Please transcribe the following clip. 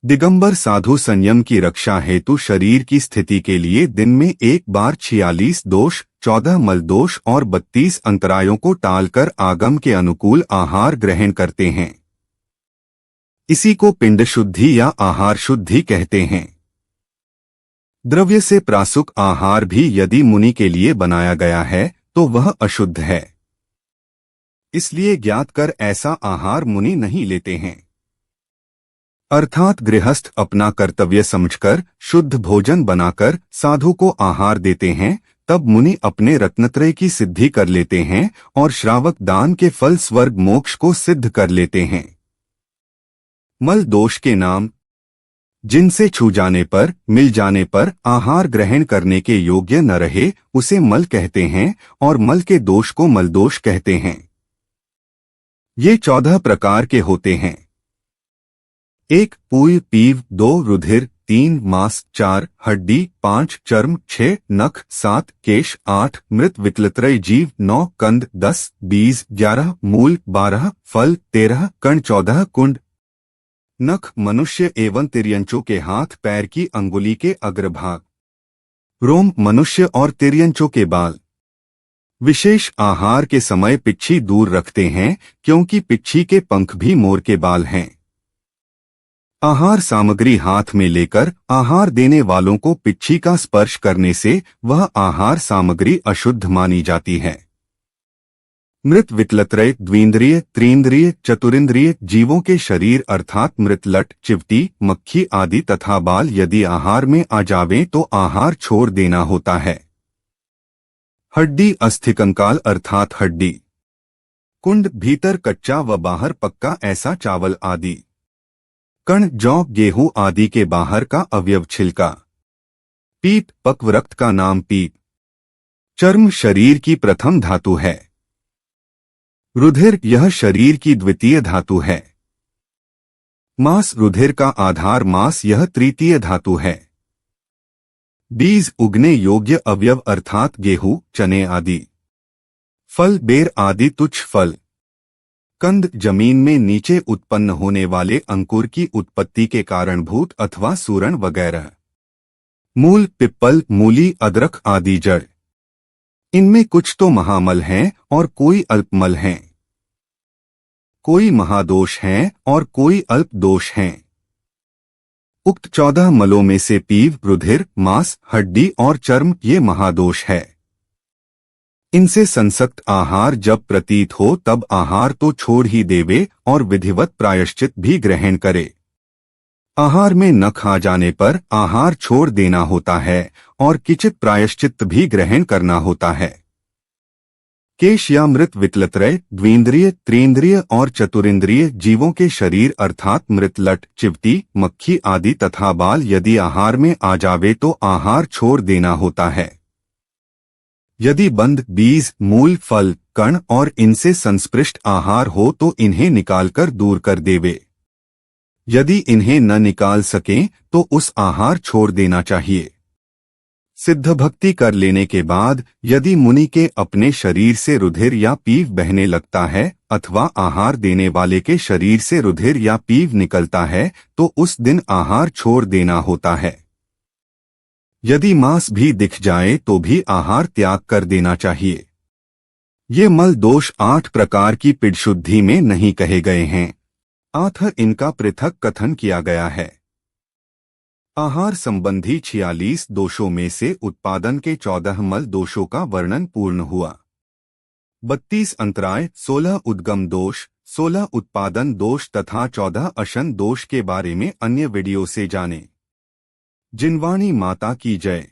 दिगंबर साधु संयम की रक्षा हेतु शरीर की स्थिति के लिए दिन में एक बार 46 दोष, 14 मल दोष और 32 अंतरायों को टालकर आगम के अनुकूल आहार ग्रहण करते हैं। इसी को पिंड शुद्धि या आहार शुद्धि कहते हैं। द्रव्य से प्रासुक आहार भी यदि मुनि के लिए बनाया गया है तो वह अशुद्ध है, इसलिए ज्ञात कर ऐसा आहार मुनि नहीं लेते हैं। अर्थात गृहस्थ अपना कर्तव्य समझकर शुद्ध भोजन बनाकर साधु को आहार देते हैं, तब मुनि अपने रत्नत्रय की सिद्धि कर लेते हैं और श्रावक दान के फल स्वर्ग मोक्ष को सिद्ध कर लेते हैं। मल दोष के नाम जिनसे छू जाने पर, मिल जाने पर आहार ग्रहण करने के योग्य न रहे उसे मल कहते हैं और मल के दोष को मलदोष कहते हैं। ये 14 प्रकार के होते हैं। 1 पूय पीव, 2 रुधिर, 3 मांस, 4 हड्डी, 5 चर्म, 6 नख, 7 केश, 8 मृत विकलत्रय जीव, 9 कंद, 10 बीज, 11 मूल, 12 फल, 13 कण, 14 कुंड। नख मनुष्य एवं तिर्यंचों के हाथ पैर की अंगुली के अग्रभाग। रोम मनुष्य और तिर्यंचों के बाल। विशेष आहार के समय पिच्छी दूर रखते हैं क्योंकि पिच्छी के पंख भी मोर के बाल हैं। आहार सामग्री हाथ में लेकर आहार देने वालों को पिच्छी का स्पर्श करने से वह आहार सामग्री अशुद्ध मानी जाती है। मृत विकलत्रय द्विंद्रिय, त्रिंद्रिय, चतुरिंद्रिय जीवों के शरीर अर्थात मृत लट, चिवटी, मक्खी आदि तथा बाल यदि आहार में आ जावें तो आहार छोड़ देना होता है। हड्डी अस्थिकंकाल अर्थात हड्डी। कुंड भीतर कच्चा व बाहर पक्का ऐसा चावल आदि। कण जौ, गेहूं आदि के बाहर का अवयव छिलका। पीप पक्व रक्त का नाम पीप। चर्म शरीर की प्रथम धातु है। रुधिर यह शरीर की द्वितीय धातु है। मांस रुधिर का आधार, मांस यह तृतीय धातु है। बीज उगने योग्य अवयव अर्थात गेहूं, चने आदि। फल बेर आदि तुच्छ फल। कंद जमीन में नीचे उत्पन्न होने वाले अंकुर की उत्पत्ति के कारणभूत अथवा सूरण वगैरह। मूल पिप्पल, मूली, अदरक आदि जड़। इनमें कुछ तो महामल हैं और कोई अल्पमल हैं। कोई महादोष हैं और कोई अल्प दोष हैं। उक्त 14 मलों में से पीव, रुधिर, मांस, हड्डी और चर्म ये महादोष है। इनसे संसक्त आहार जब प्रतीत हो तब आहार तो छोड़ ही देवे और विधिवत प्रायश्चित भी ग्रहण करे। आहार में न खा जाने पर आहार छोड़ देना होता है और किचित प्रायश्चित भी ग्रहण करना होता है। केश या मृत विकलत्रय द्विंद्रिय, त्रिंद्रिय और चतुरिंद्रिय जीवों के शरीर अर्थात मृत लट, चिवटी, मक्खी आदि तथा बाल यदि आहार में आ जावे तो आहार छोड़ देना होता है। यदि बंद, बीज, मूल, फल, कण और इनसे संस्पृष्ट आहार हो तो इन्हें निकालकर दूर कर देवे। यदि इन्हें न निकाल सकें तो उस आहार छोड़ देना चाहिए। सिद्ध भक्ति कर लेने के बाद यदि मुनि के अपने शरीर से रुधिर या पीव बहने लगता है अथवा आहार देने वाले के शरीर से रुधिर या पीव निकलता है तो उस दिन आहार छोड़ देना होता है। यदि मांस भी दिख जाए तो भी आहार त्याग कर देना चाहिए। ये मल दोष 8 प्रकार की पिंडशुद्धि में नहीं कहे गए हैं, अतः इनका पृथक कथन किया गया है। आहार संबंधी 46 दोषों में से उत्पादन के 14 मल दोषों का वर्णन पूर्ण हुआ। 32 अंतराय, 16 उद्गम दोष, 16 उत्पादन दोष तथा 14 अशन दोष के बारे में अन्य वीडियो से जानें। जिनवाणी माता की जय।